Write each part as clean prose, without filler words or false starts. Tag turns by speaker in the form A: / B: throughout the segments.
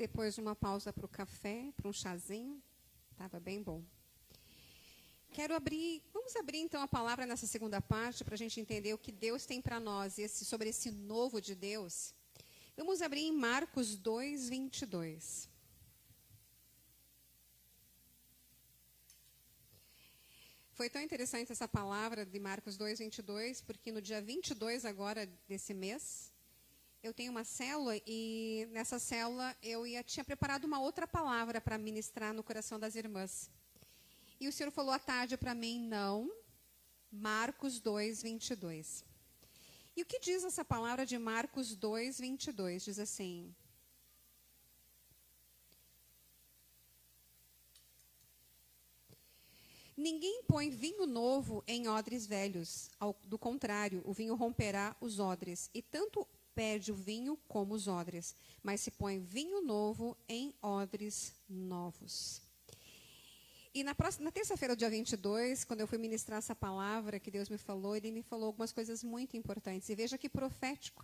A: Depois de uma pausa para o café, para um chazinho, estava bem bom. Vamos abrir então a palavra nessa segunda parte para a gente entender o que Deus tem para nós, sobre esse novo de Deus. Vamos abrir em Marcos 2, 22. Foi tão interessante essa palavra de Marcos 2, 22, porque no dia 22 agora desse mês, eu tenho uma célula e nessa célula tinha preparado uma outra palavra para ministrar no coração das irmãs. E o Senhor falou à tarde para mim, não, Marcos 2, 22. E o que diz essa palavra de Marcos 2, 22? Diz assim: ninguém põe vinho novo em odres velhos. Do contrário, o vinho romperá os odres, e tanto perde o vinho como os odres. Mas se põe vinho novo em odres novos. E na terça-feira, dia 22, quando eu fui ministrar essa palavra que Deus me falou, Ele me falou algumas coisas muito importantes. E veja que profético,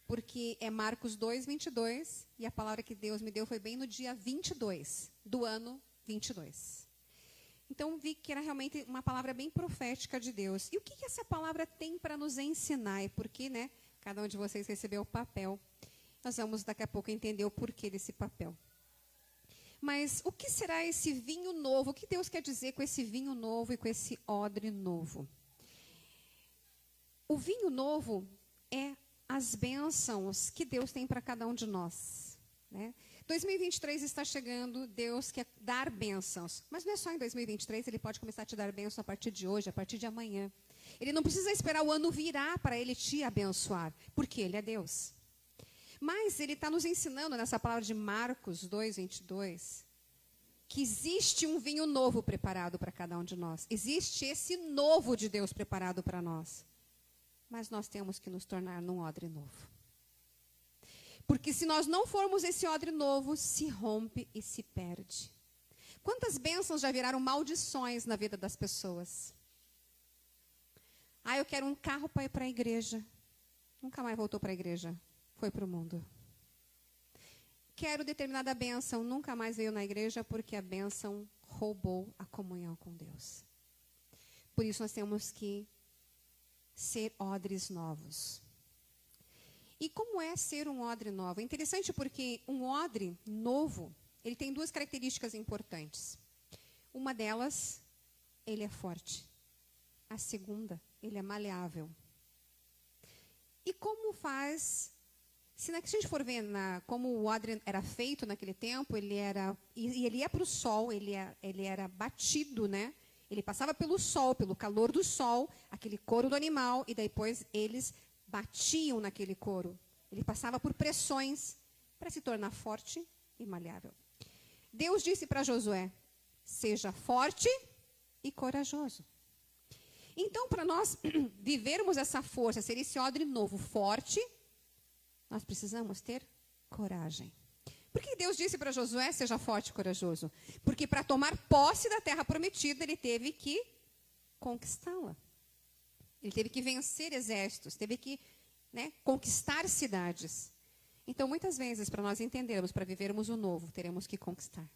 A: porque é Marcos 2, 22, e a palavra que Deus me deu foi bem no dia 22 do ano 22. Então, vi que era realmente uma palavra bem profética de Deus. E o que essa palavra tem para nos ensinar? E por que, cada um de vocês recebeu o papel. Nós vamos, daqui a pouco, entender o porquê desse papel. Mas o que será esse vinho novo? O que Deus quer dizer com esse vinho novo e com esse odre novo? O vinho novo é as bênçãos que Deus tem para cada um de nós. 2023 está chegando, Deus quer dar bênçãos. Mas não é só em 2023, Ele pode começar a te dar bênçãos a partir de hoje, a partir de amanhã. Ele não precisa esperar o ano virar para Ele te abençoar, porque Ele é Deus. Mas Ele está nos ensinando nessa palavra de Marcos 2, 22, que existe um vinho novo preparado para cada um de nós. Existe esse novo de Deus preparado para nós. Mas nós temos que nos tornar num odre novo. Porque se nós não formos esse odre novo, se rompe e se perde. Quantas bênçãos já viraram maldições na vida das pessoas? Eu quero um carro para ir para a igreja. Nunca mais voltou para a igreja. Foi para o mundo. Quero determinada bênção. Nunca mais veio na igreja porque a bênção roubou a comunhão com Deus. Por isso nós temos que ser odres novos. E como é ser um odre novo? É interessante porque um odre novo, ele tem duas características importantes. Uma delas, ele é forte. A segunda, ele é maleável. E como faz... Se a gente for ver como o odre era feito naquele tempo, ele ia para o sol, ele era batido, Ele passava pelo sol, pelo calor do sol, aquele couro do animal, e depois eles batiam naquele couro. Ele passava por pressões para se tornar forte e maleável. Deus disse para Josué, seja forte e corajoso. Então, para nós vivermos essa força, ser esse odre novo, forte, nós precisamos ter coragem. Por que Deus disse para Josué, seja forte e corajoso? Porque para tomar posse da terra prometida, ele teve que conquistá-la. Ele teve que vencer exércitos, teve que conquistar cidades. Então, muitas vezes, para nós entendermos, para vivermos o novo, teremos que conquistar.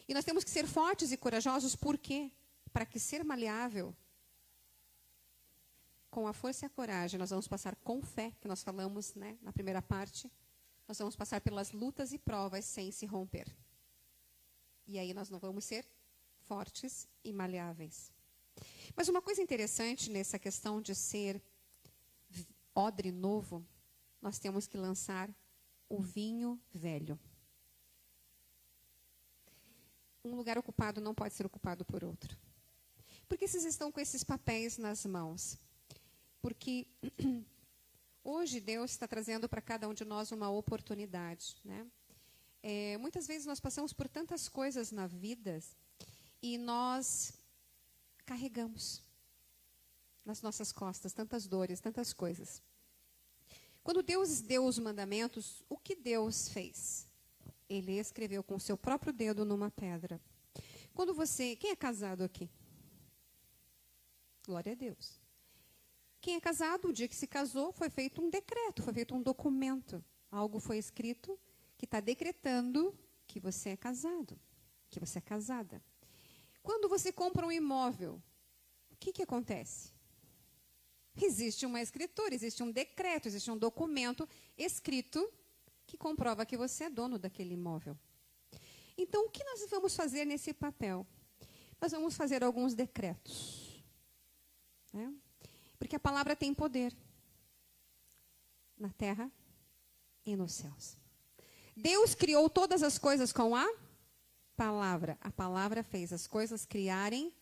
A: E nós temos que ser fortes e corajosos, por quê? Para que ser maleável, com a força e a coragem, nós vamos passar com fé, que nós falamos na primeira parte, nós vamos passar pelas lutas e provas sem se romper. E aí nós não vamos ser fortes e maleáveis. Mas uma coisa interessante nessa questão de ser odre novo, nós temos que lançar o vinho velho. Um lugar ocupado não pode ser ocupado por outro. Por que vocês estão com esses papéis nas mãos? Porque hoje Deus está trazendo para cada um de nós uma oportunidade. Muitas vezes nós passamos por tantas coisas na vida e nós carregamos nas nossas costas tantas dores, tantas coisas. Quando Deus deu os mandamentos, o que Deus fez? Ele escreveu com o seu próprio dedo numa pedra. Quem é casado aqui? Glória a Deus. Quem é casado, o dia que se casou, foi feito um decreto, foi feito um documento. Algo foi escrito que está decretando que você é casado, que você é casada. Quando você compra um imóvel, o que acontece? Existe uma escritura, existe um decreto, existe um documento escrito que comprova que você é dono daquele imóvel. Então, o que nós vamos fazer nesse papel? Nós vamos fazer alguns decretos, né? Porque a palavra tem poder na terra e nos céus. Deus criou todas as coisas com a palavra. A palavra fez as coisas criarem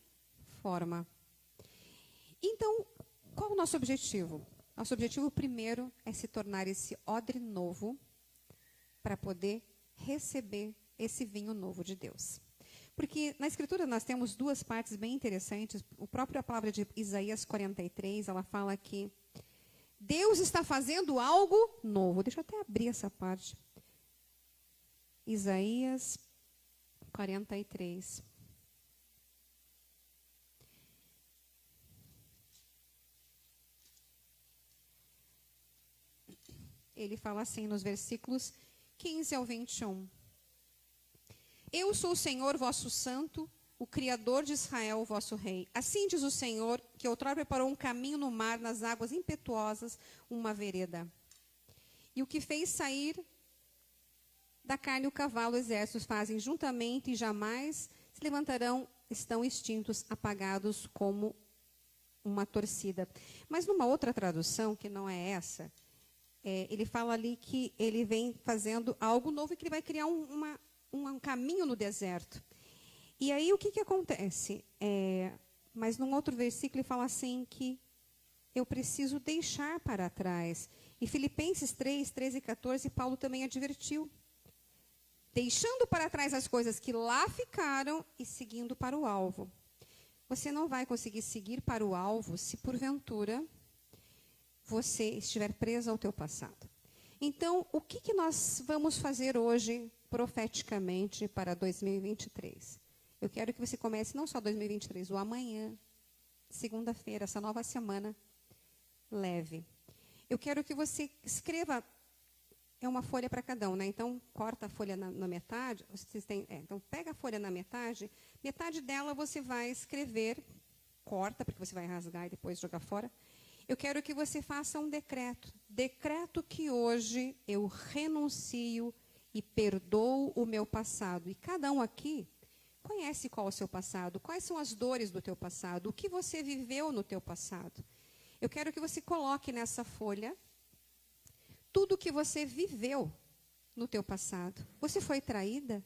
A: forma. Então, qual o nosso objetivo? Nosso objetivo primeiro é se tornar esse odre novo para poder receber esse vinho novo de Deus. Porque na Escritura nós temos duas partes bem interessantes. A própria palavra de Isaías 43, ela fala que Deus está fazendo algo novo. Deixa eu até abrir essa parte. Isaías 43. Ele fala assim nos versículos 15 ao 21. Eu sou o Senhor, vosso santo, o Criador de Israel, vosso rei. Assim diz o Senhor, que outrora preparou um caminho no mar, nas águas impetuosas, uma vereda. E o que fez sair da carne o cavalo, exércitos fazem juntamente e jamais se levantarão, estão extintos, apagados como uma torcida. Mas numa outra tradução, que não é essa, ele fala ali que ele vem fazendo algo novo e que ele vai criar um caminho no deserto. E aí o que acontece? Mas num outro versículo ele fala assim que eu preciso deixar para trás. Em Filipenses 3, 13 e 14, Paulo também advertiu. Deixando para trás as coisas que lá ficaram e seguindo para o alvo. Você não vai conseguir seguir para o alvo se porventura você estiver preso ao teu passado. Então, o que nós vamos fazer hoje profeticamente para 2023? Eu quero que você comece não só 2023, o amanhã, segunda-feira, essa nova semana, leve. Eu quero que você escreva, é uma folha para cada um, né? Então, corta a folha na metade, então pega a folha na metade dela você vai escrever, corta, porque você vai rasgar e depois jogar fora. Eu quero que você faça um decreto. Decreto que hoje eu renuncio e perdoo o meu passado. E cada um aqui conhece qual é o seu passado, quais são as dores do teu passado, o que você viveu no teu passado. Eu quero que você coloque nessa folha tudo o que você viveu no teu passado. Você foi traída?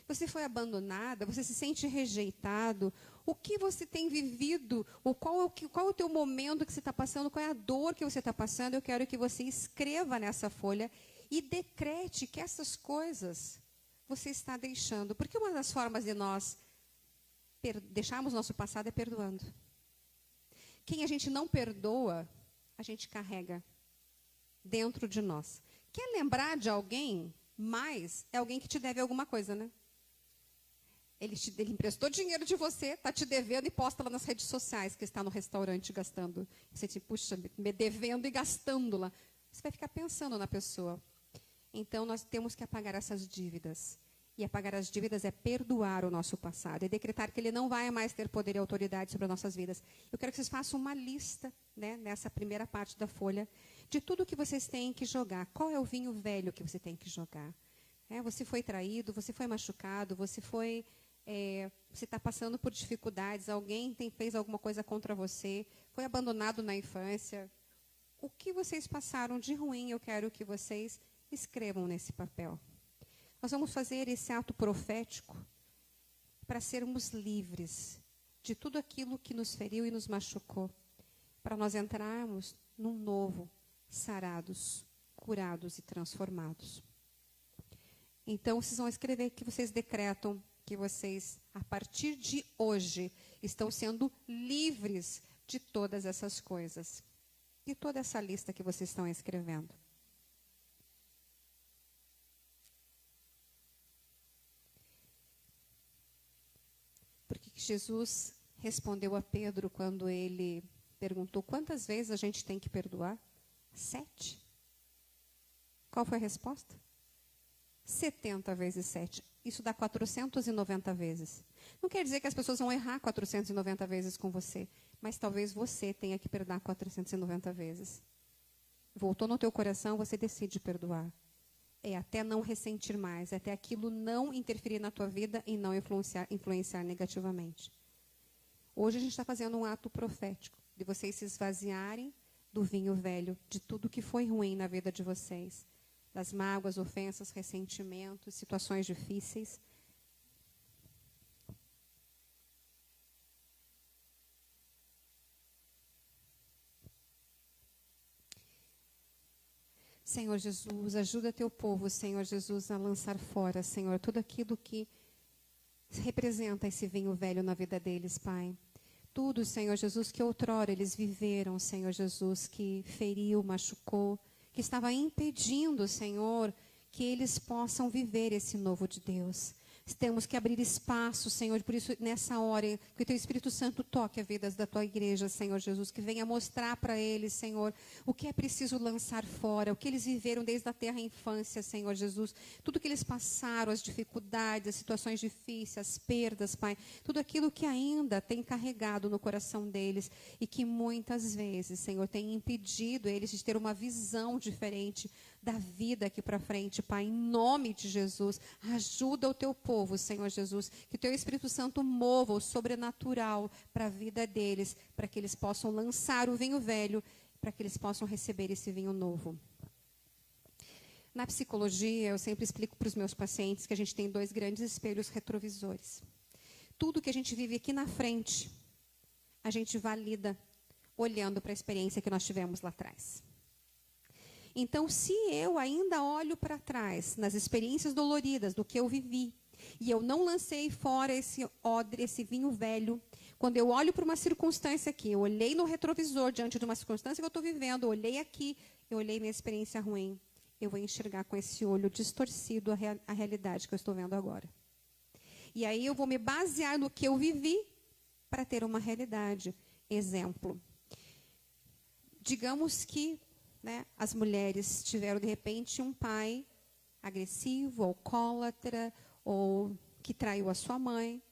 A: Você foi abandonada? Você se sente rejeitado? O que você tem vivido? Qual é o teu momento que você está passando? Qual é a dor que você está passando? Eu quero que você escreva nessa folha e decrete que essas coisas você está deixando. Porque uma das formas de nós deixarmos nosso passado é perdoando. Quem a gente não perdoa, a gente carrega dentro de nós. Quer lembrar de alguém mais? É alguém que te deve alguma coisa, né? Ele emprestou dinheiro de você, está te devendo e posta lá nas redes sociais que está no restaurante gastando. Você te puxa, me devendo e gastando lá. Você vai ficar pensando na pessoa. Então, nós temos que apagar essas dívidas. E apagar as dívidas é perdoar o nosso passado. É decretar que ele não vai mais ter poder e autoridade sobre as nossas vidas. Eu quero que vocês façam uma lista, né, nessa primeira parte da folha, de tudo que vocês têm que jogar. Qual é o vinho velho que você tem que jogar? Você foi traído, você foi machucado, você está passando por dificuldades, alguém fez alguma coisa contra você, foi abandonado na infância. O que vocês passaram de ruim, eu quero que vocês escrevam nesse papel. Nós vamos fazer esse ato profético para sermos livres de tudo aquilo que nos feriu e nos machucou, para nós entrarmos num novo, sarados, curados e transformados. Então, vocês vão escrever que vocês decretam que vocês, a partir de hoje, estão sendo livres de todas essas coisas. E toda essa lista que vocês estão escrevendo. Porque Jesus respondeu a Pedro quando ele perguntou quantas vezes a gente tem que perdoar? 7. Qual foi a resposta? 70 vezes 7. Isso dá 490 vezes. Não quer dizer que as pessoas vão errar 490 vezes com você, mas talvez você tenha que perdoar 490 vezes. Voltou no teu coração, você decide perdoar. É até não ressentir mais, é até aquilo não interferir na tua vida e não influenciar negativamente. Hoje a gente está fazendo um ato profético, de vocês se esvaziarem do vinho velho, de tudo que foi ruim na vida de vocês, das mágoas, ofensas, ressentimentos, situações difíceis. Senhor Jesus, ajuda teu povo, Senhor Jesus, a lançar fora, Senhor, tudo aquilo que representa esse vinho velho na vida deles, Pai. Tudo, Senhor Jesus, que outrora eles viveram, Senhor Jesus, que feriu, machucou, que estava impedindo, Senhor, que eles possam viver esse novo de Deus. Temos que abrir espaço, Senhor, por isso, nessa hora, que o Teu Espírito Santo toque a vida da Tua igreja, Senhor Jesus, que venha mostrar para eles, Senhor, o que é preciso lançar fora, o que eles viveram desde a terra infância, Senhor Jesus, tudo que eles passaram, as dificuldades, as situações difíceis, as perdas, Pai, tudo aquilo que ainda tem carregado no coração deles e que muitas vezes, Senhor, tem impedido eles de ter uma visão diferente da vida aqui para frente, Pai, em nome de Jesus. Ajuda o teu povo, Senhor Jesus, que o teu Espírito Santo mova o sobrenatural para a vida deles, para que eles possam lançar o vinho velho, para que eles possam receber esse vinho novo. Na psicologia, eu sempre explico para os meus pacientes que a gente tem 2 grandes espelhos retrovisores. Tudo que a gente vive aqui na frente, a gente valida olhando para a experiência que nós tivemos lá atrás. Então, se eu ainda olho para trás, nas experiências doloridas do que eu vivi, e eu não lancei fora esse odre, esse vinho velho, quando eu olho para uma circunstância aqui, eu olhei no retrovisor diante de uma circunstância que eu estou vivendo, eu olhei aqui, eu olhei minha experiência ruim, eu vou enxergar com esse olho distorcido a realidade que eu estou vendo agora. E aí eu vou me basear no que eu vivi para ter uma realidade. Exemplo. Digamos que as mulheres tiveram, de repente, um pai agressivo, alcoólatra, ou que traiu a sua mãe.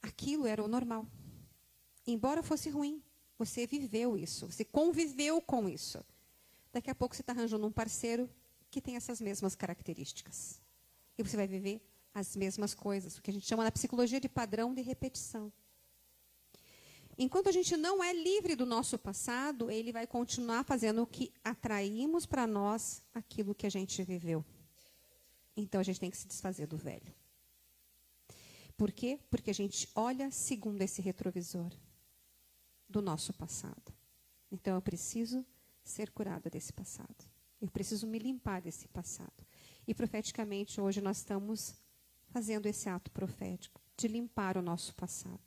A: Aquilo era o normal. Embora fosse ruim, você viveu isso, você conviveu com isso. Daqui a pouco você está arranjando um parceiro que tem essas mesmas características. E você vai viver as mesmas coisas, o que a gente chama na psicologia de padrão de repetição. Enquanto a gente não é livre do nosso passado, ele vai continuar fazendo o que atraímos para nós aquilo que a gente viveu. Então, a gente tem que se desfazer do velho. Por quê? Porque a gente olha segundo esse retrovisor do nosso passado. Então, eu preciso ser curada desse passado. Eu preciso me limpar desse passado. E, profeticamente, hoje nós estamos fazendo esse ato profético de limpar o nosso passado.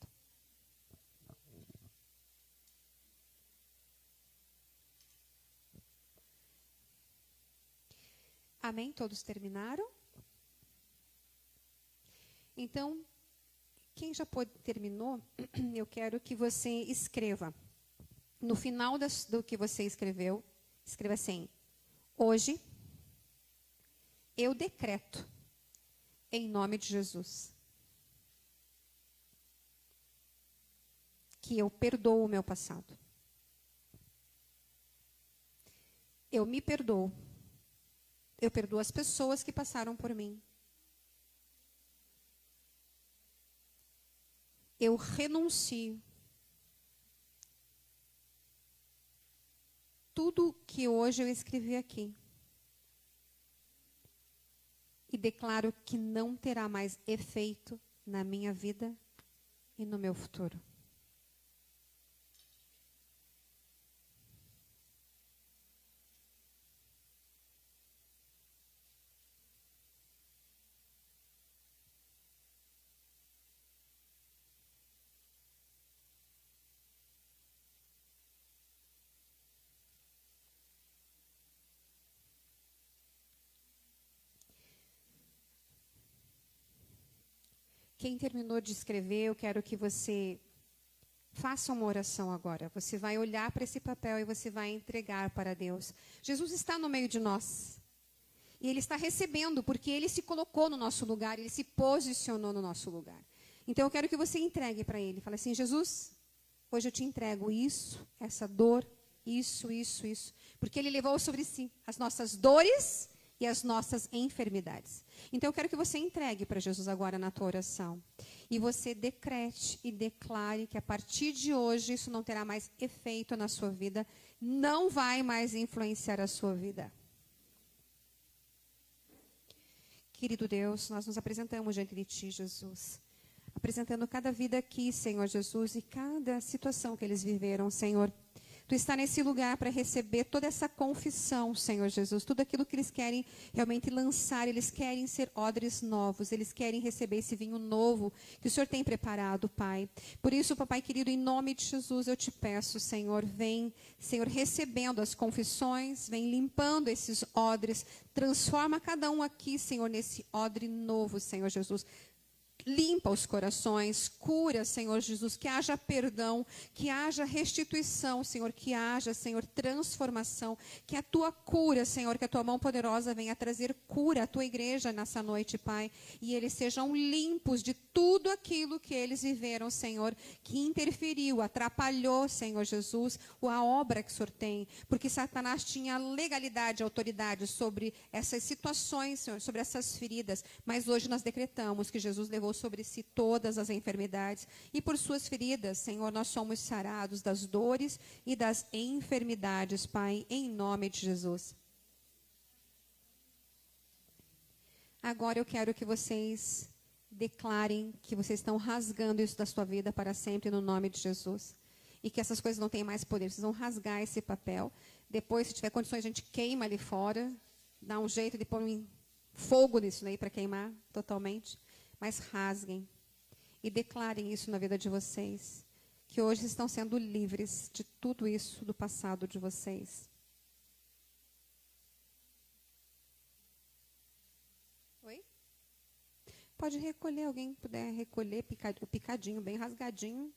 A: Amém? Todos terminaram? Então, quem já terminou, eu quero que você escreva. No final do que você escreveu, escreva assim: hoje, eu decreto, em nome de Jesus, que eu perdoo o meu passado. Eu me perdoo. Eu perdoo as pessoas que passaram por mim. Eu renuncio. Tudo que hoje eu escrevi aqui. E declaro que não terá mais efeito na minha vida e no meu futuro. Quem terminou de escrever, eu quero que você faça uma oração agora. Você vai olhar para esse papel e você vai entregar para Deus. Jesus está no meio de nós. E Ele está recebendo, porque Ele se colocou no nosso lugar, Ele se posicionou no nosso lugar. Então eu quero que você entregue para Ele. Fala assim, Jesus, hoje eu te entrego isso, essa dor, isso. Porque Ele levou sobre si as nossas dores e as nossas enfermidades. Então eu quero que você entregue para Jesus agora na tua oração. E você decrete e declare que a partir de hoje isso não terá mais efeito na sua vida, não vai mais influenciar a sua vida. Querido Deus, nós nos apresentamos diante de Ti, Jesus. Apresentando cada vida aqui, Senhor Jesus, e cada situação que eles viveram, Senhor. Tu está nesse lugar para receber toda essa confissão, Senhor Jesus. Tudo aquilo que eles querem realmente lançar, eles querem ser odres novos, eles querem receber esse vinho novo que o Senhor tem preparado, Pai. Por isso, papai querido, em nome de Jesus, eu te peço, Senhor, vem, Senhor, recebendo as confissões, vem limpando esses odres, transforma cada um aqui, Senhor, nesse odre novo, Senhor Jesus. Limpa os corações, cura, Senhor Jesus, que haja perdão, que haja restituição, Senhor, que haja, Senhor, transformação, que a Tua cura, Senhor, que a Tua mão poderosa venha trazer cura à Tua igreja nessa noite, Pai, e eles sejam limpos de tudo aquilo que eles viveram, Senhor, que interferiu, atrapalhou, Senhor Jesus, a obra que o Senhor tem, porque Satanás tinha legalidade, autoridade sobre essas situações, Senhor, sobre essas feridas, mas hoje nós decretamos que Jesus levou sobre si todas as enfermidades e por suas feridas, Senhor, nós somos sarados das dores e das enfermidades, Pai, em nome de Jesus. Agora eu quero que vocês declarem que vocês estão rasgando isso da sua vida para sempre no nome de Jesus. E que essas coisas não têm mais poder. Vocês vão rasgar esse papel. Depois, se tiver condições, a gente queima ali fora. Dá um jeito de pôr um fogo nisso aí para queimar totalmente. Mas rasguem e declarem isso na vida de vocês, que hoje estão sendo livres de tudo isso do passado de vocês. Oi? Pode recolher, alguém puder recolher o picadinho, bem rasgadinho.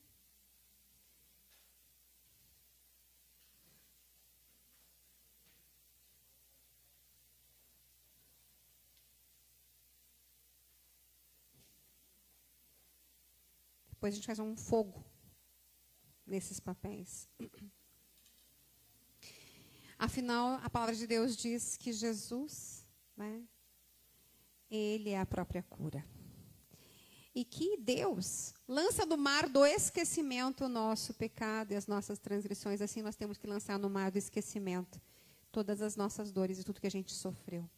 A: Depois a gente faz um fogo nesses papéis. Afinal, a palavra de Deus diz que Jesus, né, Ele é a própria cura. E que Deus lança no mar do esquecimento o nosso pecado e as nossas transgressões. Assim nós temos que lançar no mar do esquecimento todas as nossas dores e tudo que a gente sofreu.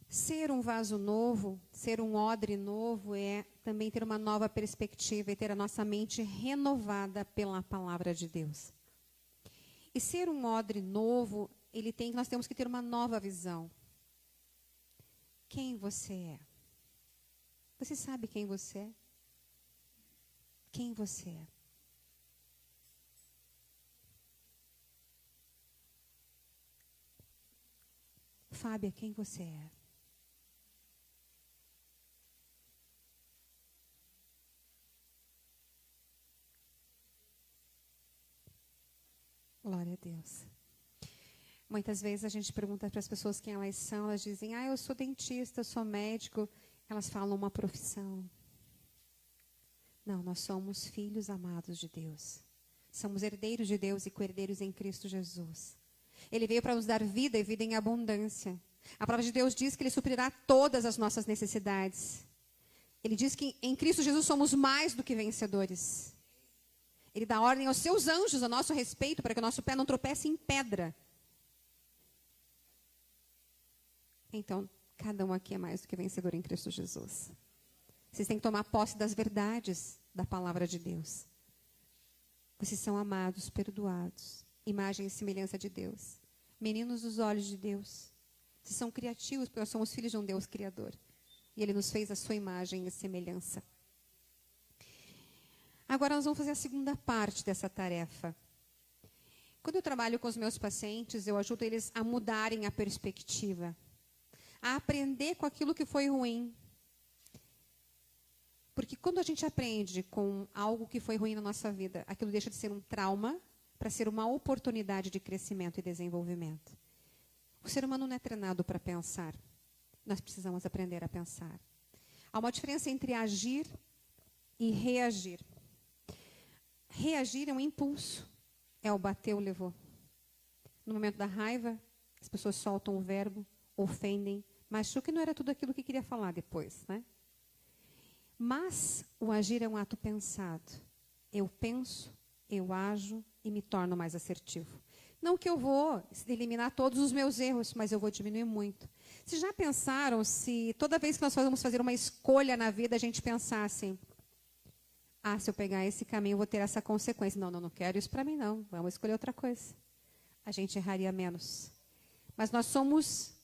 A: Ser um vaso novo, ser um odre novo é também ter uma nova perspectiva e ter a nossa mente renovada pela palavra de Deus. E ser um odre novo, nós temos que ter uma nova visão. Quem você é? Você sabe quem você é? Quem você é? Fábia, quem você é? Glória a Deus. Muitas vezes a gente pergunta para as pessoas quem elas são, elas dizem, eu sou dentista, eu sou médico. Elas falam uma profissão. Não, nós somos filhos amados de Deus. Somos herdeiros de Deus e co-herdeiros em Cristo Jesus. Ele veio para nos dar vida e vida em abundância. A palavra de Deus diz que Ele suprirá todas as nossas necessidades. Ele diz que em Cristo Jesus somos mais do que vencedores. Ele dá ordem aos seus anjos a nosso respeito para que o nosso pé não tropece em pedra. Então, cada um aqui é mais do que vencedor em Cristo Jesus. Vocês têm que tomar posse das verdades da palavra de Deus. Vocês são amados, perdoados, imagem e semelhança de Deus. Meninos dos olhos de Deus. Vocês são criativos porque nós somos filhos de um Deus criador. E Ele nos fez a sua imagem e semelhança. Agora nós vamos fazer a segunda parte dessa tarefa. Quando eu trabalho com os meus pacientes, eu ajudo eles a mudarem a perspectiva, a aprender com aquilo que foi ruim. Porque quando a gente aprende com algo que foi ruim na nossa vida, aquilo deixa de ser um trauma para ser uma oportunidade de crescimento e desenvolvimento. O ser humano não é treinado para pensar. Nós precisamos aprender a pensar. Há uma diferença entre agir e reagir. Reagir é um impulso. É o bateu, levou. No momento da raiva, as pessoas soltam o verbo, ofendem, mas achou que não era tudo aquilo que queria falar depois, né? Mas o agir é um ato pensado. Eu penso, eu ajo e me torno mais assertivo. Não que eu vou eliminar todos os meus erros, mas eu vou diminuir muito. Vocês já pensaram se toda vez que nós vamos fazer uma escolha na vida, a gente pensasse, se eu pegar esse caminho, eu vou ter essa consequência. Não quero isso para mim, não. Vamos escolher outra coisa. A gente erraria menos. Mas nós somos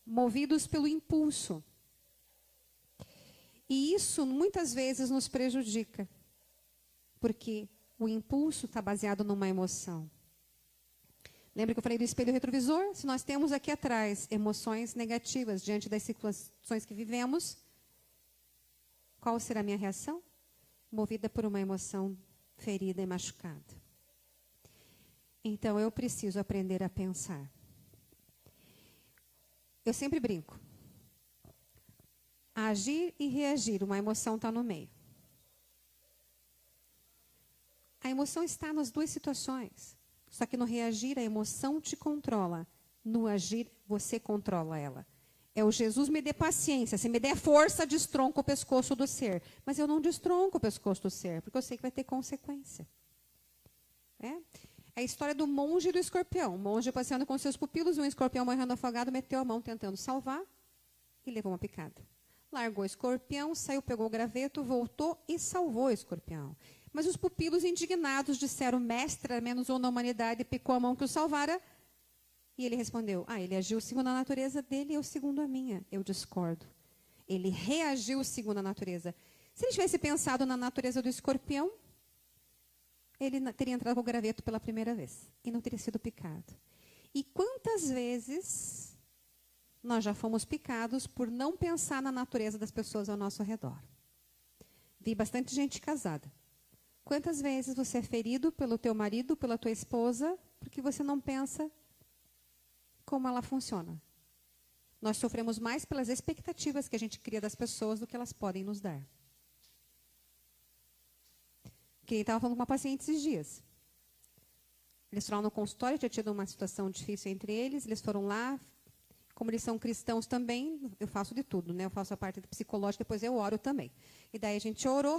A: movidos pelo impulso. E isso, muitas vezes, nos prejudica. Porque o impulso está baseado numa emoção. Lembra que eu falei do espelho retrovisor? Se nós temos aqui atrás emoções negativas diante das situações que vivemos, qual será a minha reação? Movida por uma emoção ferida e machucada. Então, eu preciso aprender a pensar. Eu sempre brinco. Agir e reagir, uma emoção está no meio. A emoção está nas duas situações. Só que no reagir, a emoção te controla. No agir, você controla ela. É o Jesus me dê paciência. Se me der força, destronco o pescoço do ser. Mas eu não destronco o pescoço do ser, porque eu sei que vai ter consequência. É a história do monge e do escorpião. O monge passeando com seus pupilos, e um escorpião morrendo afogado, meteu a mão tentando salvar e levou uma picada. Largou o escorpião, saiu, pegou o graveto, voltou e salvou o escorpião. Mas os pupilos indignados disseram, mestre, a menos um na humanidade, picou a mão que o salvara. E ele respondeu, ele agiu segundo a natureza dele e eu segundo a minha. Eu discordo. Ele reagiu segundo a natureza. Se ele tivesse pensado na natureza do escorpião, ele teria entrado com o graveto pela primeira vez e não teria sido picado. E quantas vezes nós já fomos picados por não pensar na natureza das pessoas ao nosso redor? Vi bastante gente casada. Quantas vezes você é ferido pelo teu marido, pela tua esposa, porque você não pensa como ela funciona? Nós sofremos mais pelas expectativas que a gente cria das pessoas do que elas podem nos dar. Quem estava falando com uma paciente esses dias. Eles foram no consultório, tinha tido uma situação difícil entre eles, eles foram lá. Como eles são cristãos também, eu faço de tudo, né? Eu faço a parte psicológica, depois eu oro também. E daí a gente orou,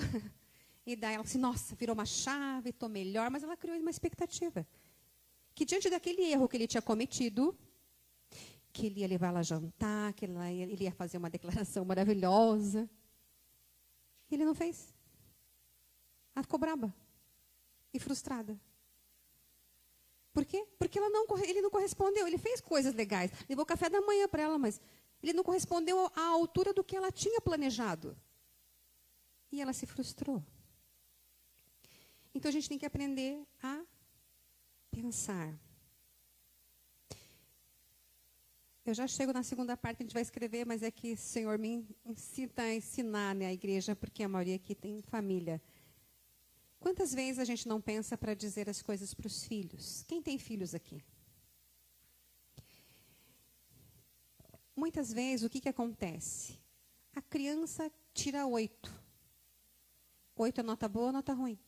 A: e daí ela disse, nossa, virou uma chave, estou melhor, mas ela criou uma expectativa. Que diante daquele erro que ele tinha cometido, que ele ia levar ela a jantar, que ele ia fazer uma declaração maravilhosa, ele não fez. Ela ficou braba e frustrada. Por quê? Porque ele não correspondeu. Ele fez coisas legais. Levou café da manhã para ela, mas ele não correspondeu à altura do que ela tinha planejado. E ela se frustrou. Então, a gente tem que aprender a pensar. Eu já chego na segunda parte, que a gente vai escrever, mas é que o Senhor me incita a ensinar, né, a igreja, porque a maioria aqui tem família. Quantas vezes a gente não pensa para dizer as coisas para os filhos? Quem tem filhos aqui? Muitas vezes, o que acontece? A criança tira 8. 8 é nota boa ou nota ruim?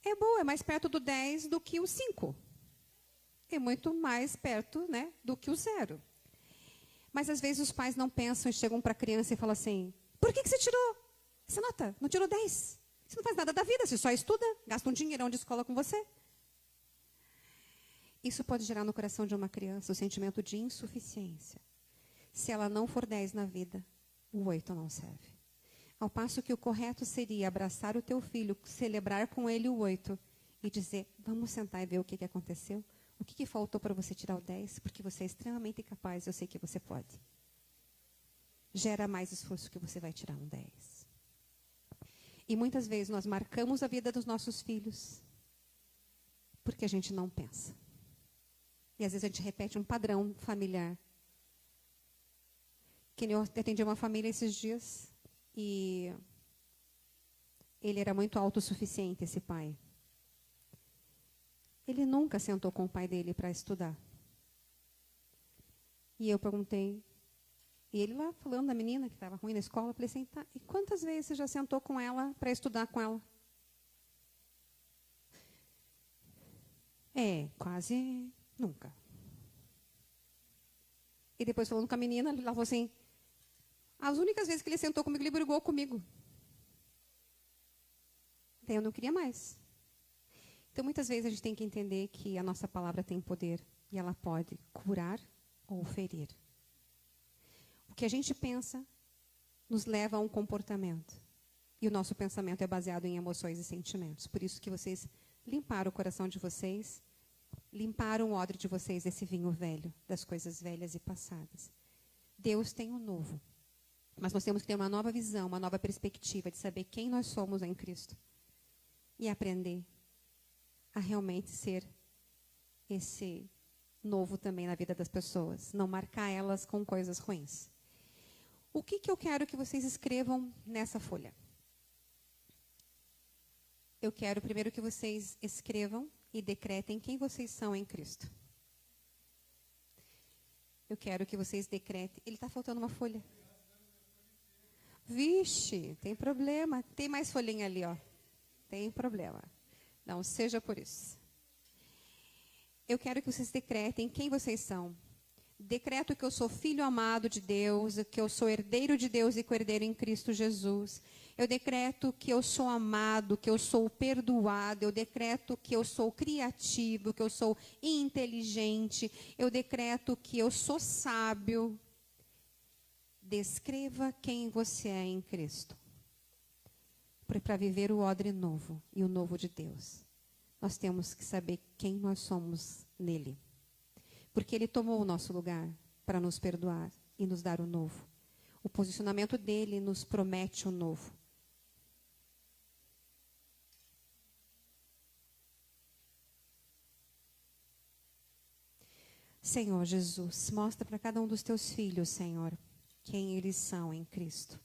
A: É boa, é mais perto do 10 do que o 5. É muito mais perto, né, do que o 0. Mas, às vezes, os pais não pensam e chegam para a criança e falam assim, por que você tirou essa nota? Não tirou 10. Você não faz nada da vida, você só estuda, gasta um dinheirão de escola com você. Isso pode gerar no coração de uma criança o sentimento de insuficiência. Se ela não for 10 na vida, o 8 não serve. Ao passo que o correto seria abraçar o teu filho, celebrar com ele o 8 e dizer, vamos sentar e ver o que aconteceu. O que faltou para você tirar o 10? Porque você é extremamente capaz, eu sei que você pode. Gera mais esforço que você vai tirar um 10. E muitas vezes nós marcamos a vida dos nossos filhos porque a gente não pensa. E às vezes a gente repete um padrão familiar. Que eu atendi uma família esses dias e ele era muito autossuficiente, esse pai. Ele nunca sentou com o pai dele para estudar. E eu perguntei, e ele lá falando da menina que estava ruim na escola, eu falei assim, tá, e quantas vezes você já sentou com ela para estudar com ela? Quase nunca. E depois falando com a menina, ela falou assim, as únicas vezes que ele sentou comigo, ele brigou comigo. Daí eu não queria mais. Então, muitas vezes a gente tem que entender que a nossa palavra tem poder e ela pode curar ou ferir. O que a gente pensa nos leva a um comportamento. E o nosso pensamento é baseado em emoções e sentimentos. Por isso que vocês limparam o coração de vocês, limparam o odre de vocês desse vinho velho, das coisas velhas e passadas. Deus tem um novo. Mas nós temos que ter uma nova visão, uma nova perspectiva de saber quem nós somos em Cristo. E aprender a realmente ser esse novo também na vida das pessoas. Não marcar elas com coisas ruins. O que eu quero que vocês escrevam nessa folha? Eu quero primeiro que vocês escrevam e decretem quem vocês são em Cristo. Eu quero que vocês decretem. Ele está faltando uma folha. Vixe, tem problema. Tem mais folhinha ali, ó. Tem problema. Não seja por isso. Eu quero que vocês decretem quem vocês são. Decreto que eu sou filho amado de Deus, que eu sou herdeiro de Deus e co-herdeiro em Cristo Jesus. Eu decreto que eu sou amado, que eu sou perdoado. Eu decreto que eu sou criativo, que eu sou inteligente. Eu decreto que eu sou sábio. Descreva quem você é em Cristo. Para viver o odre novo e o novo de Deus, nós temos que saber quem nós somos nele. Porque ele tomou o nosso lugar para nos perdoar e nos dar o novo. O posicionamento dele nos promete o novo. Senhor Jesus, mostra para cada um dos teus filhos, Senhor, quem eles são em Cristo.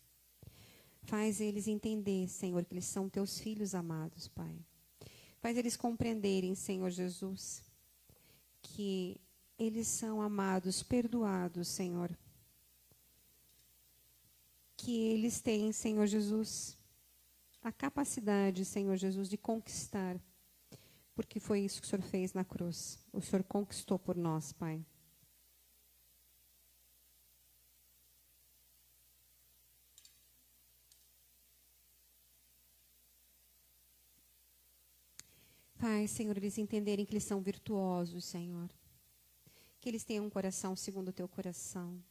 A: Faz eles entender, Senhor, que eles são teus filhos amados, Pai. Faz eles compreenderem, Senhor Jesus, que eles são amados, perdoados, Senhor. Que eles têm, Senhor Jesus, a capacidade, Senhor Jesus, de conquistar. Porque foi isso que o Senhor fez na cruz. O Senhor conquistou por nós, Pai. Faz, Senhor, eles entenderem que eles são virtuosos, Senhor. Que eles tenham um coração segundo o teu coração.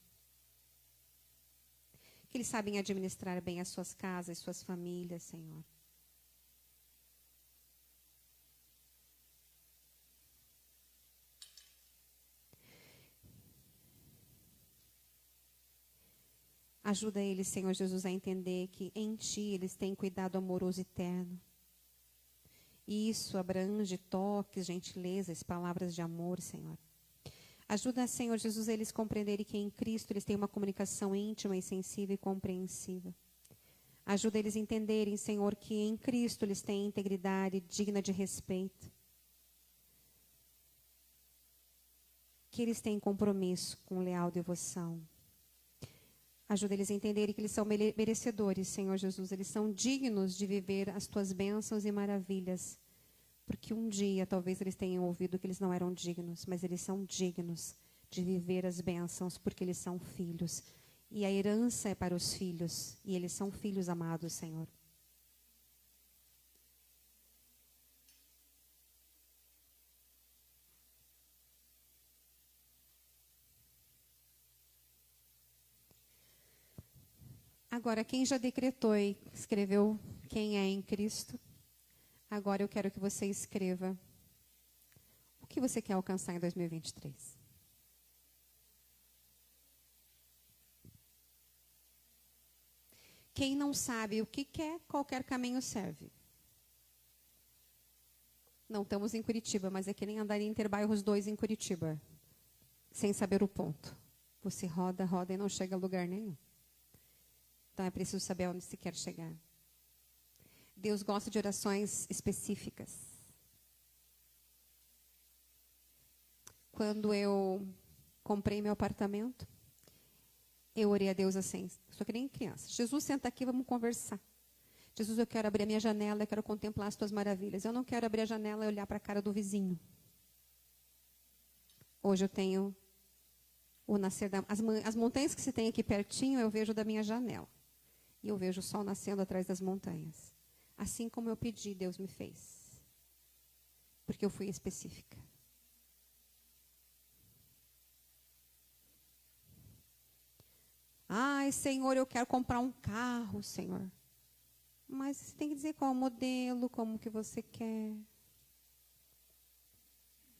A: Que eles sabem administrar bem as suas casas, as suas famílias, Senhor. Ajuda eles, Senhor Jesus, a entender que em Ti eles têm cuidado amoroso eterno. E isso abrange toques, gentilezas, palavras de amor, Senhor. Ajuda, Senhor Jesus, eles compreenderem que em Cristo eles têm uma comunicação íntima e sensível e compreensiva. Ajuda eles a entenderem, Senhor, que em Cristo eles têm integridade digna de respeito. Que eles têm compromisso com leal devoção. Ajuda eles a entenderem que eles são merecedores, Senhor Jesus. Eles são dignos de viver as tuas bênçãos e maravilhas. Porque um dia, talvez eles tenham ouvido que eles não eram dignos, mas eles são dignos de viver as bênçãos, porque eles são filhos. E a herança é para os filhos, e eles são filhos amados, Senhor. Agora, quem já decretou e escreveu quem é em Cristo, agora eu quero que você escreva o que você quer alcançar em 2023. Quem não sabe o que quer, qualquer caminho serve. Não estamos em Curitiba, mas é que nem andar em Interbairros 2 em Curitiba, sem saber o ponto. Você roda, roda e não chega a lugar nenhum. Então é preciso saber onde se quer chegar. Deus gosta de orações específicas. Quando eu comprei meu apartamento, eu orei a Deus assim, só que nem criança. Jesus, senta aqui, vamos conversar. Jesus, eu quero abrir a minha janela, eu quero contemplar as tuas maravilhas. Eu não quero abrir a janela e olhar para a cara do vizinho. Hoje eu tenho o nascer as montanhas que se tem aqui pertinho, eu vejo da minha janela. E eu vejo o sol nascendo atrás das montanhas. Assim como eu pedi, Deus me fez. Porque eu fui específica. Ai, Senhor, eu quero comprar um carro, Senhor. Mas você tem que dizer qual modelo, como que você quer.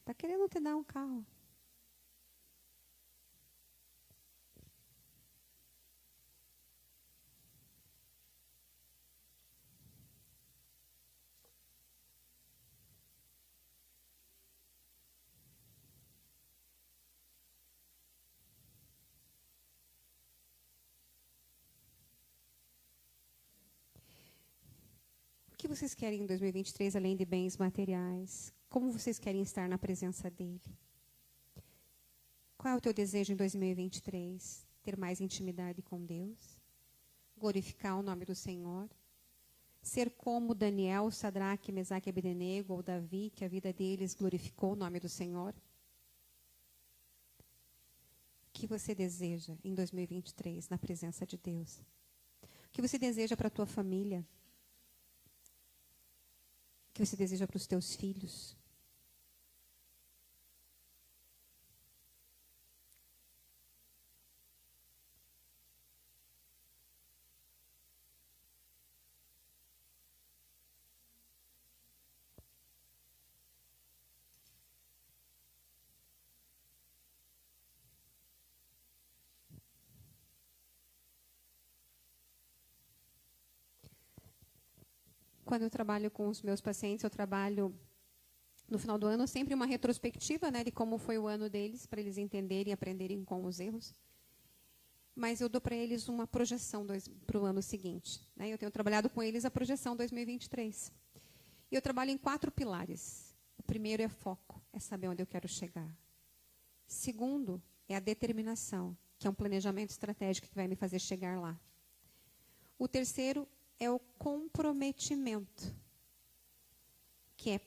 A: Está querendo te dar um carro. O que vocês querem em 2023, além de bens materiais? Como vocês querem estar na presença dele? Qual é o teu desejo em 2023? Ter mais intimidade com Deus? Glorificar o nome do Senhor? Ser como Daniel, Sadraque, Mesaque e Abdenego, ou Davi, que a vida deles glorificou o nome do Senhor? O que você deseja em 2023 na presença de Deus? O que você deseja para a tua família? O que você deseja para os teus filhos? Quando eu trabalho com os meus pacientes, eu trabalho no final do ano sempre uma retrospectiva, né, de como foi o ano deles, para eles entenderem e aprenderem com os erros. Mas eu dou para eles uma projeção para o ano seguinte. Né? Eu tenho trabalhado com eles a projeção 2023. E eu trabalho em 4 pilares. O primeiro é foco, é saber onde eu quero chegar. Segundo é a determinação, que é um planejamento estratégico que vai me fazer chegar lá. O terceiro é o comprometimento, que é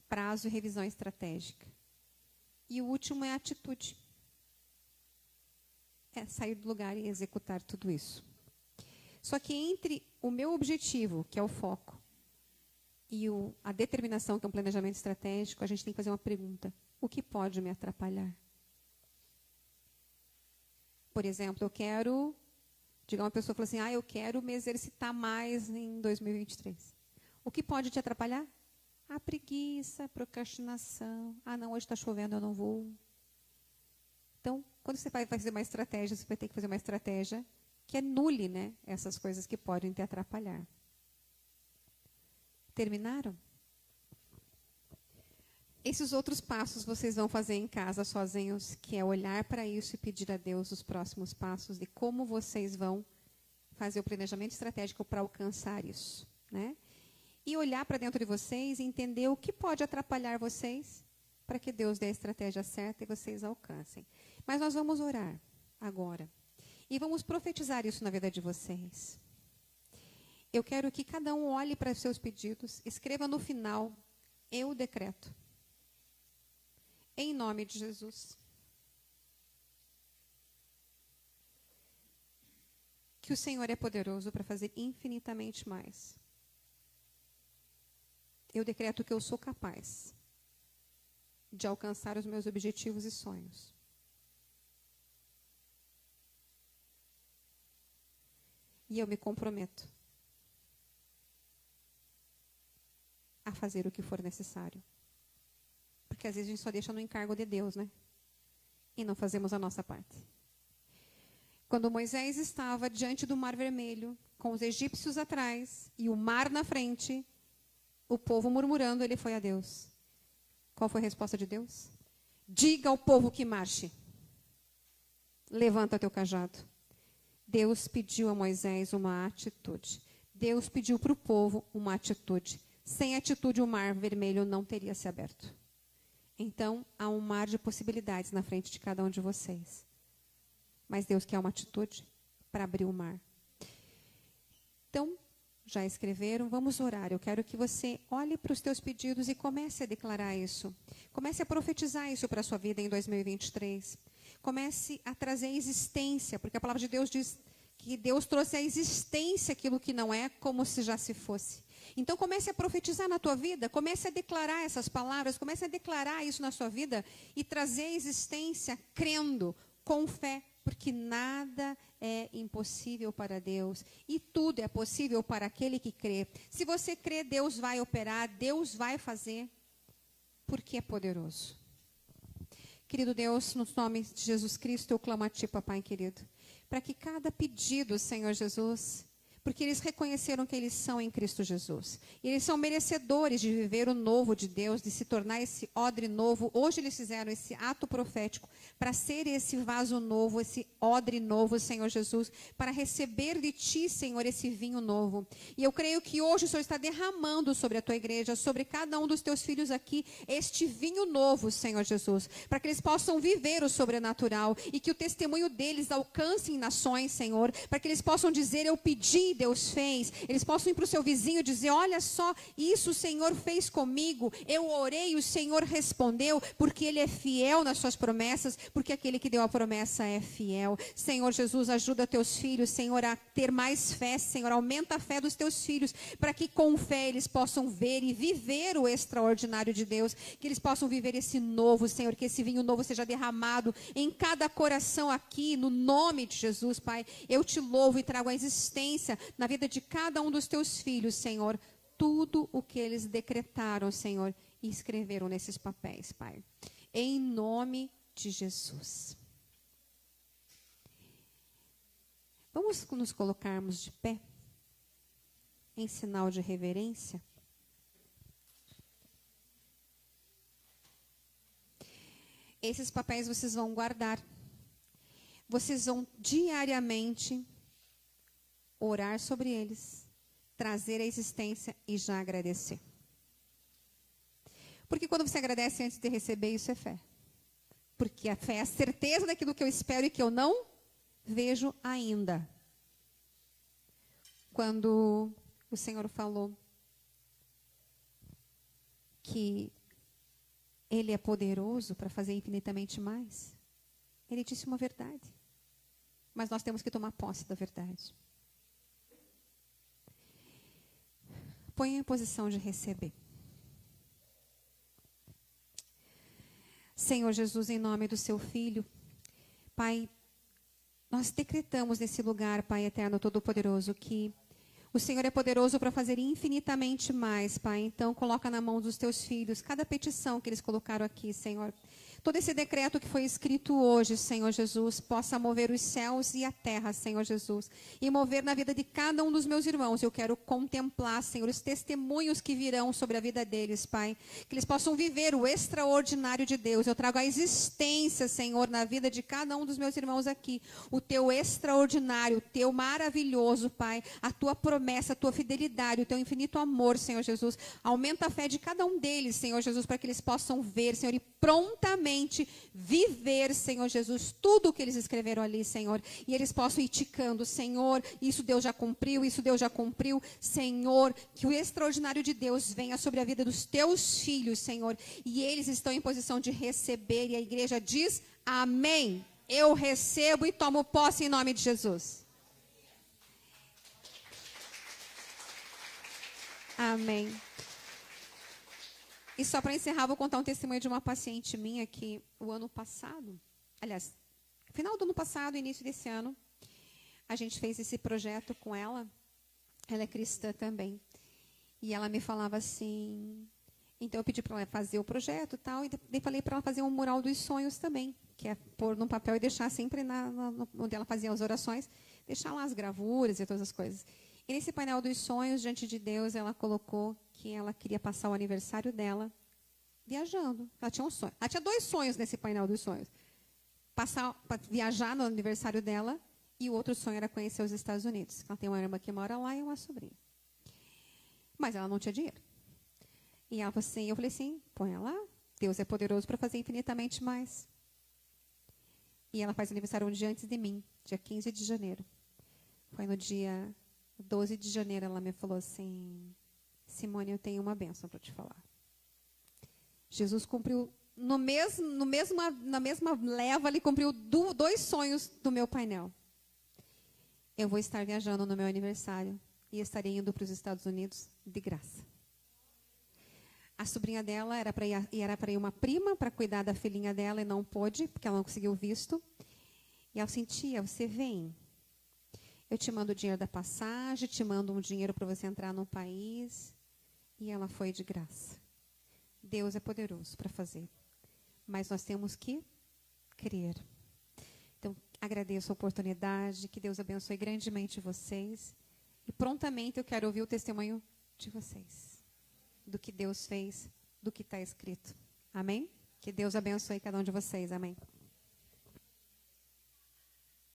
A: prazo e revisão estratégica. E o último é a atitude. É sair do lugar e executar tudo isso. Só que entre o meu objetivo, que é o foco, e a determinação, que é um planejamento estratégico, a gente tem que fazer uma pergunta. O que pode me atrapalhar? Por exemplo, diga uma pessoa fala assim, eu quero me exercitar mais em 2023. O que pode te atrapalhar? A preguiça, a procrastinação. Não, hoje está chovendo, eu não vou. Então, quando você vai fazer uma estratégia, você vai ter que fazer uma estratégia que anule, né, essas coisas que podem te atrapalhar. Terminaram? Esses outros passos vocês vão fazer em casa sozinhos, que é olhar para isso e pedir a Deus os próximos passos de como vocês vão fazer o planejamento estratégico para alcançar isso, né? E olhar para dentro de vocês e entender o que pode atrapalhar vocês para que Deus dê a estratégia certa e vocês alcancem. Mas nós vamos orar agora. E vamos profetizar isso na vida de vocês. Eu quero que cada um olhe para os seus pedidos, escreva no final, eu decreto. Em nome de Jesus. Que o Senhor é poderoso para fazer infinitamente mais. Eu decreto que eu sou capaz de alcançar os meus objetivos e sonhos. E eu me comprometo a fazer o que for necessário. Porque às vezes a gente só deixa no encargo de Deus, né? E não fazemos a nossa parte. Quando Moisés estava diante do Mar Vermelho, com os egípcios atrás e o mar na frente, o povo murmurando, ele foi a Deus. Qual foi a resposta de Deus? Diga ao povo que marche. Levanta teu cajado. Deus pediu a Moisés uma atitude. Deus pediu para o povo uma atitude. Sem atitude, o Mar Vermelho não teria se aberto. então há um mar de possibilidades na frente de cada um de vocês. Mas Deus quer uma atitude para abrir o mar. Então, já escreveram? Vamos orar. Eu quero que você olhe para os teus pedidos e comece a declarar isso. Comece a profetizar isso para a sua vida em 2023. Comece a trazer existência, porque a palavra de Deus diz que Deus trouxe à existência aquilo que não é, como se já se fosse. Então comece a profetizar na tua vida, comece a declarar essas palavras, comece a declarar isso na sua vida e trazer existência crendo, com fé, porque nada é impossível para Deus e tudo é possível para aquele que crê. Se você crê, Deus vai operar, Deus vai fazer, porque é poderoso. Querido Deus, no nome de Jesus Cristo, eu clamo a Ti, Papai querido, para que cada pedido, Senhor Jesus, porque eles reconheceram que eles são em Cristo Jesus. E eles são merecedores de viver o novo de Deus, de se tornar esse odre novo. Hoje eles fizeram esse ato profético para ser esse vaso novo, esse odre novo, Senhor Jesus, para receber de Ti, Senhor, esse vinho novo. E eu creio que hoje o Senhor está derramando sobre a Tua igreja, sobre cada um dos Teus filhos aqui, este vinho novo, Senhor Jesus, para que eles possam viver o sobrenatural e que o testemunho deles alcance em nações, Senhor, para que eles possam dizer, eu pedi, Deus fez. Eles possam ir para o seu vizinho e dizer, olha só, isso o Senhor fez comigo, eu orei, o Senhor respondeu, porque Ele é fiel nas suas promessas, porque aquele que deu a promessa é fiel. Senhor Jesus, ajuda teus filhos, Senhor, a ter mais fé, Senhor, aumenta a fé dos teus filhos, para que com fé eles possam ver e viver o extraordinário de Deus, que eles possam viver esse novo, Senhor, que esse vinho novo seja derramado em cada coração aqui, no nome de Jesus, Pai. Eu te louvo e trago a existência na vida de cada um dos teus filhos, Senhor, tudo o que eles decretaram, Senhor, e escreveram nesses papéis, Pai. Em nome de Jesus. Vamos nos colocarmos de pé, em sinal de reverência. Esses papéis vocês vão guardar. Vocês vão diariamente orar sobre eles, trazer a existência e já agradecer. Porque quando você agradece antes de receber, isso é fé. Porque a fé é a certeza daquilo que eu espero e que eu não vejo ainda. Quando o Senhor falou que Ele é poderoso para fazer infinitamente mais, Ele disse uma verdade. Mas nós temos que tomar posse da verdade. Põe em posição de receber. Senhor Jesus, em nome do seu Filho, Pai, nós decretamos nesse lugar, Pai eterno, todo-poderoso, que o Senhor é poderoso para fazer infinitamente mais, Pai. Então, coloca na mão dos teus filhos cada petição que eles colocaram aqui, Senhor. Todo esse decreto que foi escrito hoje, Senhor Jesus, possa mover os céus e a terra, Senhor Jesus, e mover na vida de cada um dos meus irmãos. Eu quero contemplar, Senhor, os testemunhos que virão sobre a vida deles, Pai, que eles possam viver o extraordinário de Deus. Eu trago a existência, Senhor, na vida de cada um dos meus irmãos aqui, o teu extraordinário, o teu maravilhoso, Pai, a tua promessa, a tua fidelidade, o teu infinito amor, Senhor Jesus. Aumenta a fé de cada um deles, Senhor Jesus, para que eles possam ver, Senhor, e prontamente viver, Senhor Jesus, tudo o que eles escreveram ali, Senhor, e eles possam ir ticando, Senhor, isso Deus já cumpriu, isso Deus já cumpriu, Senhor, que o extraordinário de Deus venha sobre a vida dos teus filhos, Senhor, e eles estão em posição de receber, e a igreja diz, amém, eu recebo e tomo posse em nome de Jesus. Amém. E só para encerrar, vou contar um testemunho de uma paciente minha que o ano passado, aliás, final do ano passado, início desse ano, a gente fez esse projeto com ela. Ela é cristã também. E ela me falava assim, então eu pedi para ela fazer o projeto e tal, e daí falei para ela fazer um mural dos sonhos também, que é pôr num papel e deixar sempre onde ela fazia as orações, deixar lá as gravuras e todas as coisas. E nesse painel dos sonhos, diante de Deus, ela colocou que ela queria passar o aniversário dela viajando. Ela tinha um sonho. Ela tinha 2 sonhos nesse painel dos sonhos. Viajar no aniversário dela e o outro sonho era conhecer os Estados Unidos. Ela tem uma irmã que mora lá e uma sobrinha. Mas ela não tinha dinheiro. E ela falou assim, eu falei assim, põe lá, Deus é poderoso para fazer infinitamente mais. E ela faz aniversário um dia antes de mim, dia 15 de janeiro. Foi no dia 12 de janeiro, ela me falou assim, Simone, eu tenho uma bênção para te falar. Jesus cumpriu, na mesma leva, ele cumpriu 2 sonhos do meu painel. Eu vou estar viajando no meu aniversário e estarei indo para os Estados Unidos de graça. A sobrinha dela era para ir uma prima para cuidar da filhinha dela e não pôde, porque ela não conseguiu visto. E ela sentia, você vem. Eu te mando o dinheiro da passagem, te mando um dinheiro para você entrar no país. E ela foi de graça. Deus é poderoso para fazer. Mas nós temos que crer. Então, agradeço a oportunidade, que Deus abençoe grandemente vocês. E prontamente eu quero ouvir o testemunho de vocês. Do que Deus fez, do que está escrito. Amém? Que Deus abençoe cada um de vocês. Amém.